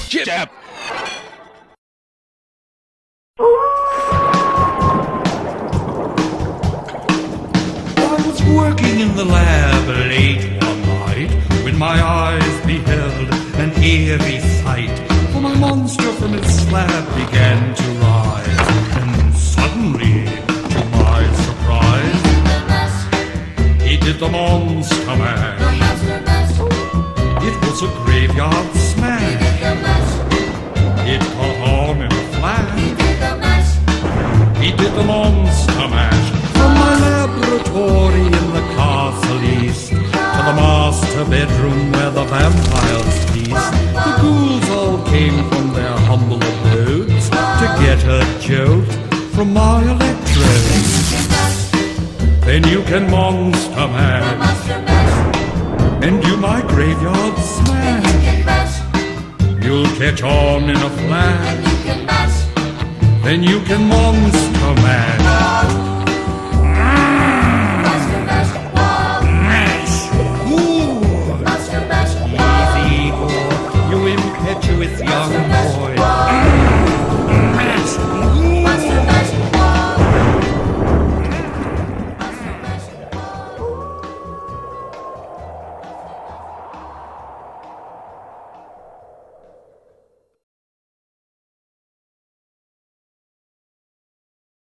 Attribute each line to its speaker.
Speaker 1: Jab.
Speaker 2: I was working in the lab late one night when my eyes beheld an eerie sight. For my monster from its slab began to rise, and suddenly, to my surprise, he did the monster mash. It was a graveyard smash. It caught on in a flash. He did the monster mash. From my laboratory in the castle east to the master bedroom where the vampires feast, the ghouls all came from their humble abodes to get a jolt from my electrodes. Then you can monster mash and do my graveyard smash. You'll catch on in a flash. Then you can monster mash.